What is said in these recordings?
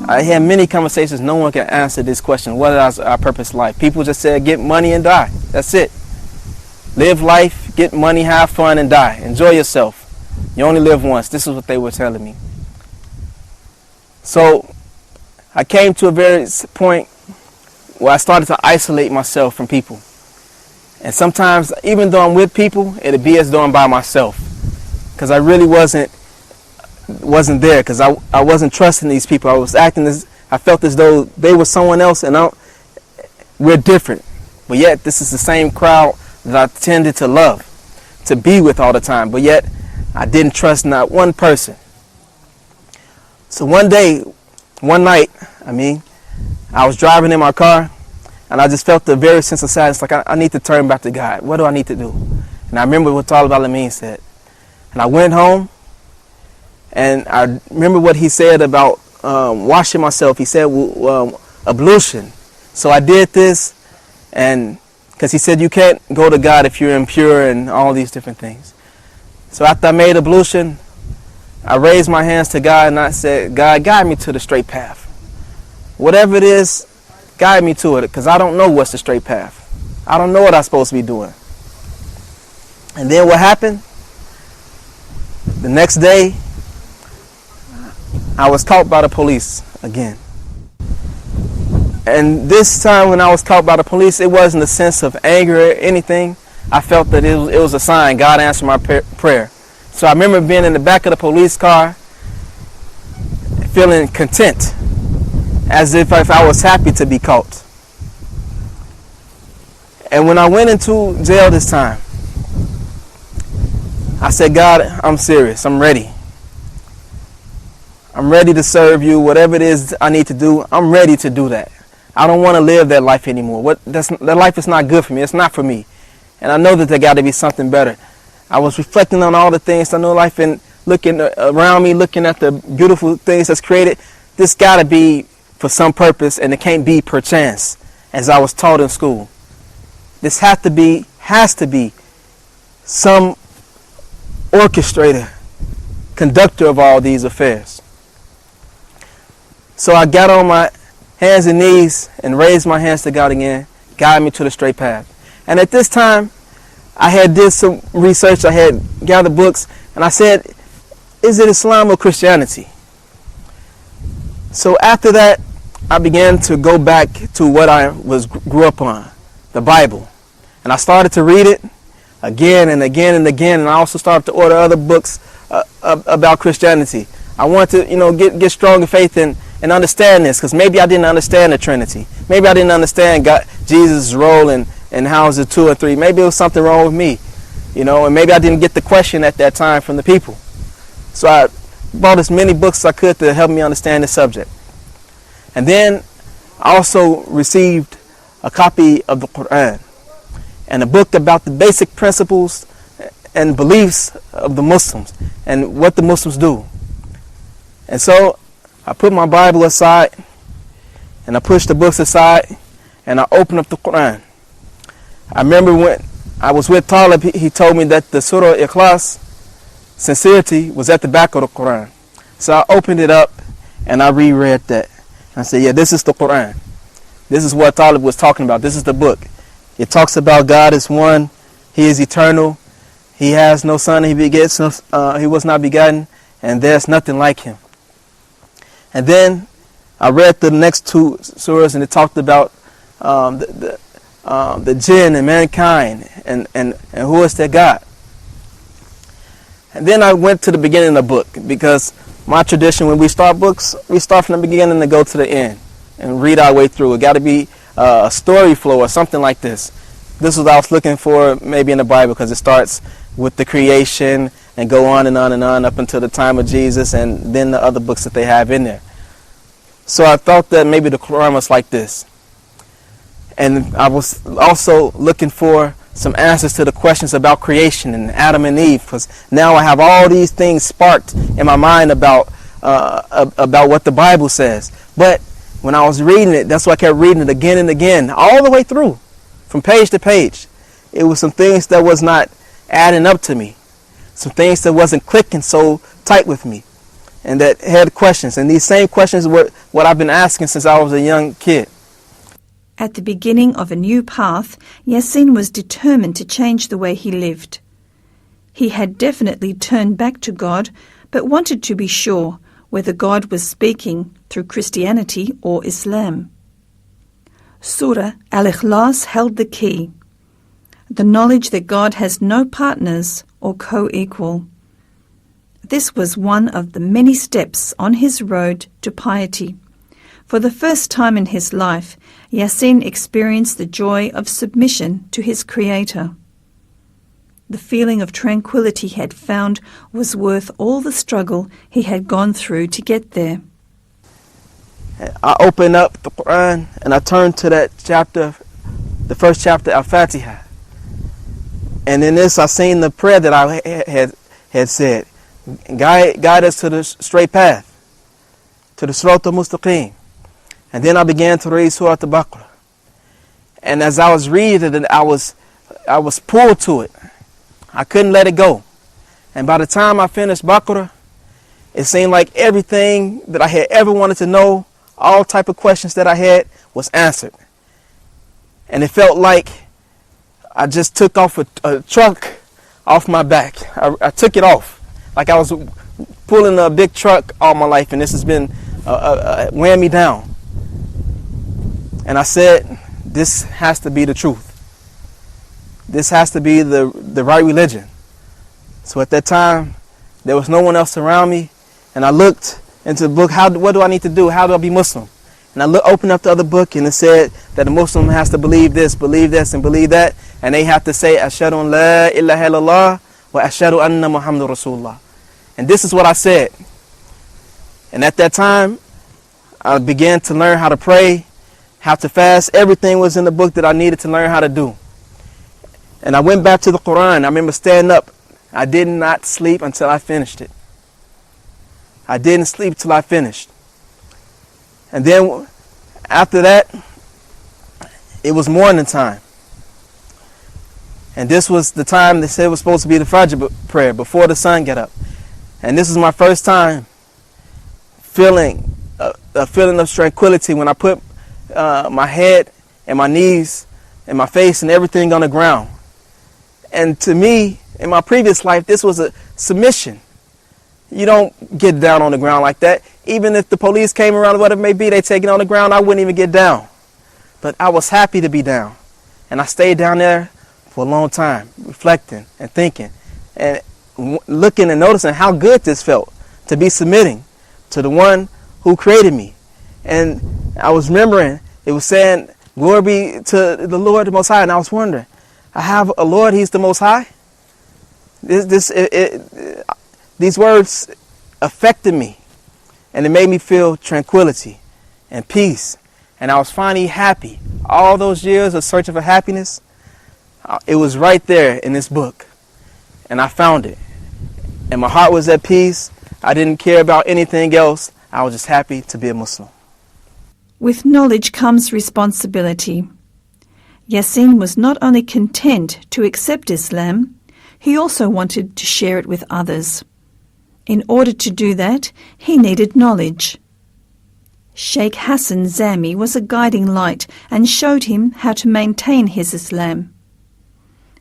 I had many conversations. No one can answer this question. What is our purpose in life? People just said, get money and die. That's it. Live life, get money, have fun, and die. Enjoy yourself. You only live once. This is what they were telling me. So I came to a very point where I started to isolate myself from people. And sometimes, even though I'm with people, it'd be as though I'm by myself. Because I really wasn't there, because I wasn't trusting these people. I felt as though they were someone else, and we're different. But yet, this is the same crowd that I tended to love, to be with all the time. But yet, I didn't trust not one person. So one night, I was driving in my car, and I just felt a very sense of sadness, like I need to turn back to God. What do I need to do? And I remember what Talib Alameen said. And I went home, and I remember what he said about washing myself. He said ablution. So I did this, and because he said you can't go to God if you're impure and all these different things. So after I made ablution, I raised my hands to God, and I said, God, guide me to the straight path. Whatever it is, guide me to it, because I don't know what's the straight path. I don't know what I'm supposed to be doing. And then what happened? The next day, I was caught by the police again. And this time when I was caught by the police, it wasn't a sense of anger or anything. I felt that it was a sign. God answered my prayer. So I remember being in the back of the police car, feeling content, as if I was happy to be caught. And when I went into jail this time, I said, God, I'm serious. I'm ready. I'm ready to serve you. Whatever it is I need to do, I'm ready to do that. I don't want to live that life anymore. That life is not good for me. It's not for me. And I know that there got to be something better. I was reflecting on all the things I know life, and looking around me, looking at the beautiful things that's created. This got to be for some purpose, and it can't be perchance, as I was taught in school. This has to be some orchestrator, conductor of all these affairs. So I got on my hands and knees and raised my hands to God again, guide me to the straight path. And at this time, I had did some research, I had gathered books, and I said, is it Islam or Christianity? So after that, I began to go back to what I grew up on, the Bible. And I started to read it again and again and again, and I also started to order other books about Christianity. I wanted to, get strong in faith and understand this, because maybe I didn't understand the Trinity. Maybe I didn't understand Jesus' role and how is it 2 or 3. Maybe it was something wrong with me, and maybe I didn't get the question at that time from the people. So I bought as many books as I could to help me understand the subject. And then I also received a copy of the Quran and a book about the basic principles and beliefs of the Muslims and what the Muslims do. And so I put my Bible aside, and I pushed the books aside, and I opened up the Quran. I remember when I was with Talib, he told me that the Surah Ikhlas, sincerity, was at the back of the Quran. So I opened it up, and I reread that. I said, yeah, this is the Quran. This is what Talib was talking about. This is the book. It talks about God is one. He is eternal. He has no son. He begets. He was not begotten, and there's nothing like him. And then I read the next 2 surahs, and it talked about the jinn and mankind, and who is their God. And then I went to the beginning of the book, because my tradition, when we start books, we start from the beginning and go to the end and read our way through. It got to be a story flow or something like this. This is what I was looking for maybe in the Bible, because it starts with the creation and go on and on and on up until the time of Jesus, and then the other books that they have in there. So I thought that maybe the Quran was like this. And I was also looking for some answers to the questions about creation and Adam and Eve, because now I have all these things sparked in my mind about what the Bible says. But when I was reading it, that's why I kept reading it again and again, all the way through, from page to page. It was some things that was not adding up to me, some things that wasn't clicking so tight with me. and that had questions. And these same questions were what I've been asking since I was a young kid. At the beginning of a new path, Yassin was determined to change the way he lived. He had definitely turned back to God, but wanted to be sure whether God was speaking through Christianity or Islam. Surah Al-Ikhlas held the key, the knowledge that God has no partners or co-equal. This was one of the many steps on his road to piety. For the first time in his life, Yassin experienced the joy of submission to his Creator. The feeling of tranquility he had found was worth all the struggle he had gone through to get there. I opened up the Quran and I turned to that chapter, the first chapter, Al-Fatiha. And in this I seen the prayer that I had said. Guide us to the straight path, to the Sirat al-Mustaqim. And then I began to read Surah Al-Baqarah. And as I was reading it, I was pulled to it. I couldn't let it go. And by the time I finished Baqarah, it seemed like everything that I had ever wanted to know, all type of questions that I had, was answered. And it felt like I just took off a truck off my back. I took it off. Like I was pulling a big truck all my life, and this has been weighing me down. And I said, this has to be the truth. This has to be the right religion. So at that time, there was no one else around me, and I looked into the book, what do I need to do? How do I be Muslim? And I opened up the other book, and it said that a Muslim has to believe this, and believe that, and they have to say, Ashhadu an la ilaha illallah wa ashhadu anna Muhammadur Rasulullah. And this is what I said. And at that time, I began to learn how to pray, how to fast. Everything was in the book that I needed to learn how to do. And I went back to the Quran. I remember standing up. I did not sleep until I finished it. I didn't sleep till I finished. And then after that, it was morning time. And this was the time they said it was supposed to be the Fajr prayer before the sun got up. And this is my first time feeling a feeling of tranquility when I put my head and my knees and my face and everything on the ground. And to me, in my previous life, this was a submission. You don't get down on the ground like that. Even if the police came around, whatever it may be, they take it on the ground, I wouldn't even get down. But I was happy to be down. And I stayed down there for a long time, reflecting and thinking and looking and noticing how good this felt to be submitting to the one who created me. And I was remembering, it was saying, glory be to the Lord, the Most High. And I was wondering, I have a Lord, He's the Most High? These words affected me, and it made me feel tranquility and peace. And I was finally happy. All those years of searching for happiness, it was right there in this book. And I found it. And my heart was at peace. I didn't care about anything else. I was just happy to be a Muslim. With knowledge comes responsibility. Yassin was not only content to accept Islam, he also wanted to share it with others. In order to do that, he needed knowledge. Sheikh Hassan Zami was a guiding light and showed him how to maintain his Islam.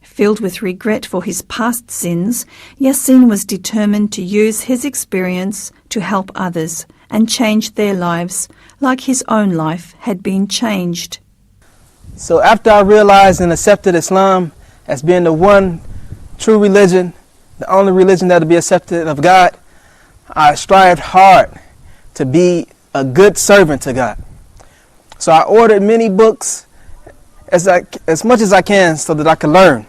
Filled with regret for his past sins, Yassin was determined to use his experience to help others and change their lives like his own life had been changed. So after I realized and accepted Islam as being the one true religion, the only religion that will be accepted of God, I strived hard to be a good servant to God. So I ordered many books as much as I can so that I could learn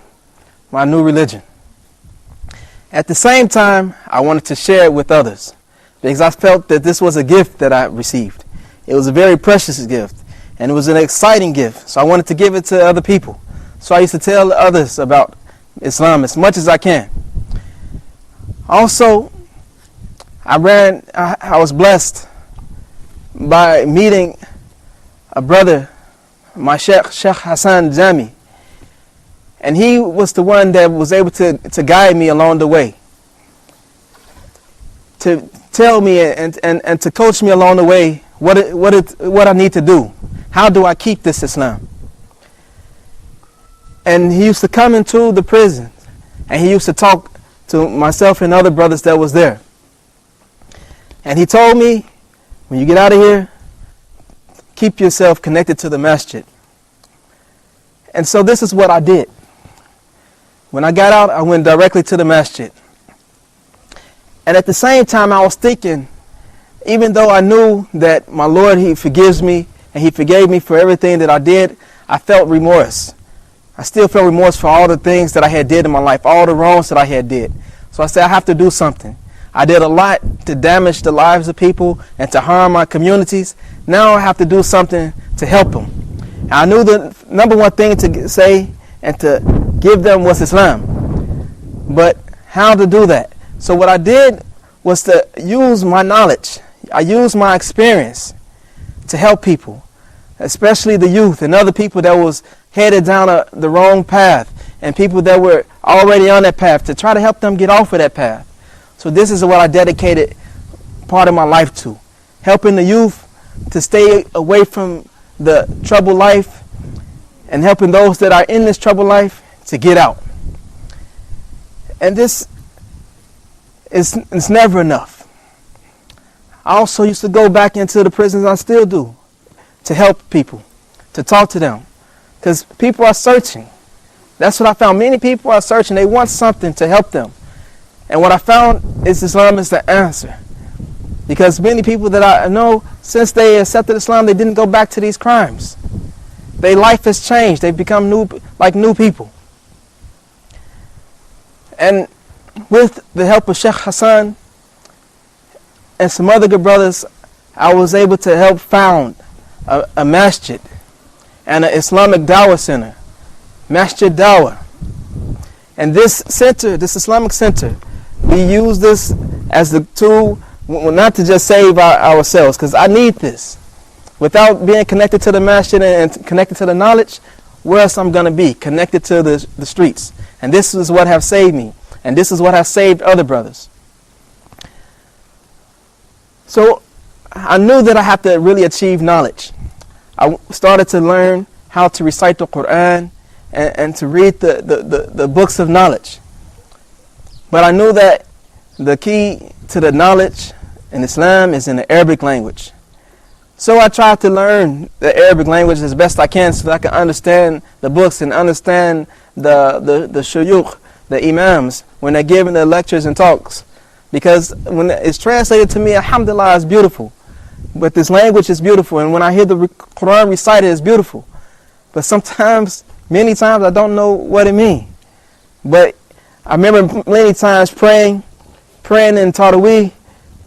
my new religion. At the same time, I wanted to share it with others because I felt that this was a gift that I received. It was a very precious gift, and it was an exciting gift. So I wanted to give it to other people. So I used to tell others about Islam as much as I can. Also, I was blessed by meeting a brother, my Sheikh Hassan Zami. And he was the one that was able to guide me along the way. to tell me and to coach me along the way what I need to do. How do I keep this Islam? And he used to come into the prison, and he used to talk to myself and other brothers that was there. And he told me, when you get out of here, keep yourself connected to the masjid. And so this is what I did. When I got out, I went directly to the masjid. And at the same time, I was thinking, even though I knew that my Lord, He forgives me, and He forgave me for everything that I did, I felt remorse. I still felt remorse for all the things that I had did in my life, all the wrongs that I had did. So I said, I have to do something. I did a lot to damage the lives of people and to harm my communities. Now I have to do something to help them. And I knew the number one thing to say and to give them was Islam. But how to do that? So what I did was to use my knowledge. I used my experience to help people, especially the youth and other people that was headed down the wrong path, and people that were already on that path, to try to help them get off of that path. So this is what I dedicated part of my life to, helping the youth to stay away from the troubled life and helping those that are in this troubled life to get out. And this is never enough. I also used to go back into the prisons, I still do, to help people, to talk to them. Because people are searching. That's what I found. Many people are searching. They want something to help them. And what I found is Islam is the answer. Because many people that I know, since they accepted Islam, they didn't go back to these crimes. Their life has changed. They've become new people. And with the help of Sheikh Hassan and some other good brothers, I was able to help found a masjid and an Islamic Dawah center, Masjid Dawah. And this center, this Islamic center, we use this as the tool, not to just save ourselves, because I need this. Without being connected to the masjid and connected to the knowledge, where else I'm going to be? Connected to the streets. And this is what have saved me. And this is what has saved other brothers. So I knew that I had to really achieve knowledge. I started to learn how to recite the Quran and to read the books of knowledge. But I knew that the key to the knowledge in Islam is in the Arabic language. So I tried to learn the Arabic language as best I can so that I can understand the books and understand the shuyukh, the imams, when they're giving their lectures and talks. Because when it's translated to me, alhamdulillah, it's beautiful. But this language is beautiful, and when I hear the Quran recited, it's beautiful. But sometimes, many times, I don't know what it means. But I remember many times praying in Taraweeh,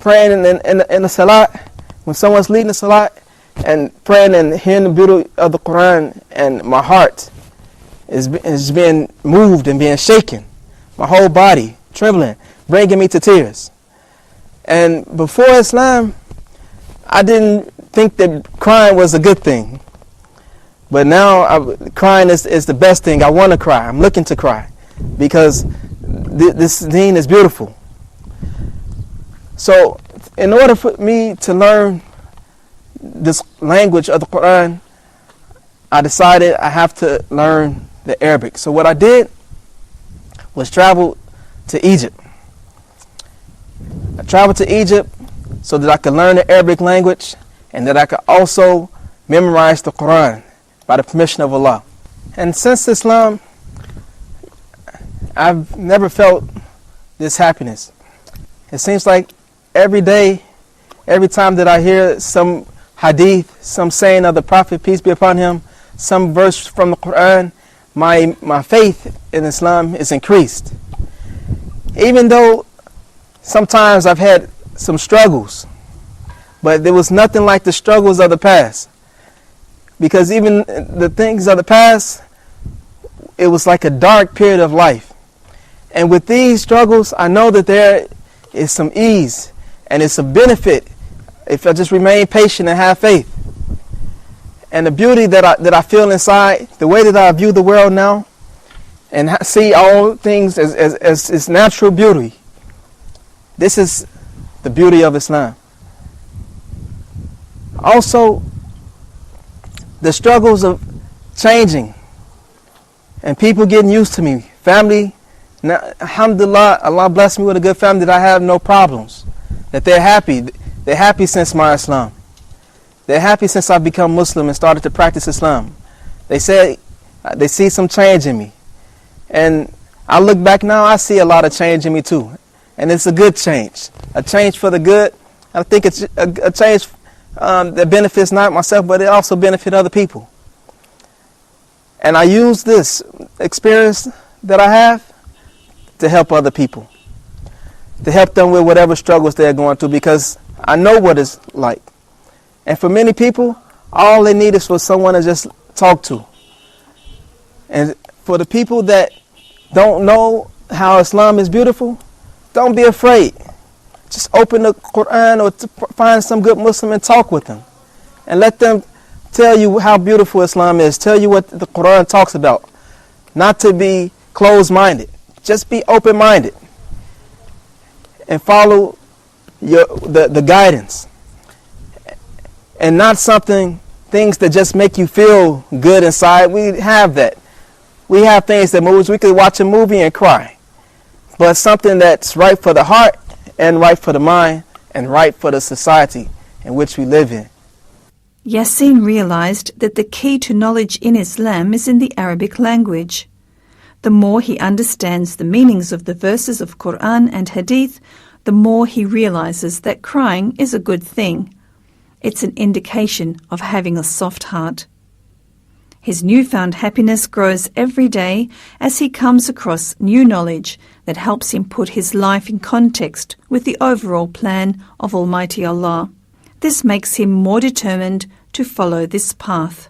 praying in the Salat, when someone's leading the Salat, and praying and hearing the beauty of the Quran, and my heart is being moved and being shaken. My whole body trembling, bringing me to tears. And before Islam, I didn't think that crying was a good thing. But now crying is the best thing. I want to cry. I'm looking to cry because this deen is beautiful. So in order for me to learn this language of the Quran, I decided I have to learn the Arabic. So what I did was travel to Egypt. I traveled to Egypt so that I could learn the Arabic language and that I could also memorize the Quran by the permission of Allah. And since Islam, I've never felt this happiness. It seems like every day, every time that I hear some hadith, some saying of the Prophet, peace be upon him, some verse from the Quran, my faith in Islam is increased. Even though sometimes I've had some struggles, but there was nothing like the struggles of the past. Because even the things of the past, it was like a dark period of life. And with these struggles, I know that there is some ease and it's a benefit if I just remain patient and have faith. And the beauty that I feel inside, the way that I view the world now, and see all things as natural beauty. This is the beauty of Islam. Also, the struggles of changing and people getting used to me. Family, now, alhamdulillah, Allah blessed me with a good family that I have no problems. That they're happy. They're happy since my Islam. They're happy since I've become Muslim and started to practice Islam. They say they see some change in me. And I look back now, I see a lot of change in me too. And it's a good change. A change for the good. I think it's a change that benefits not myself, but it also benefits other people. And I use this experience that I have to help other people. To help them with whatever struggles they're going through, because I know what it's like. And for many people, all they need is for someone to just talk to. And for the people that don't know how Islam is beautiful, don't be afraid. Just open the Quran or find some good Muslim and talk with them. And let them tell you how beautiful Islam is. Tell you what the Quran talks about. Not to be closed-minded. Just be open-minded. And follow the guidance. And not things that just make you feel good inside. We have that. We have things that movies. We could watch a movie and cry. But something that's right for the heart and right for the mind and right for the society in which we live in. Yassin realized that the key to knowledge in Islam is in the Arabic language. The more he understands the meanings of the verses of Quran and Hadith, the more he realizes that crying is a good thing. It's an indication of having a soft heart. His newfound happiness grows every day as he comes across new knowledge that helps him put his life in context with the overall plan of Almighty Allah. This makes him more determined to follow this path.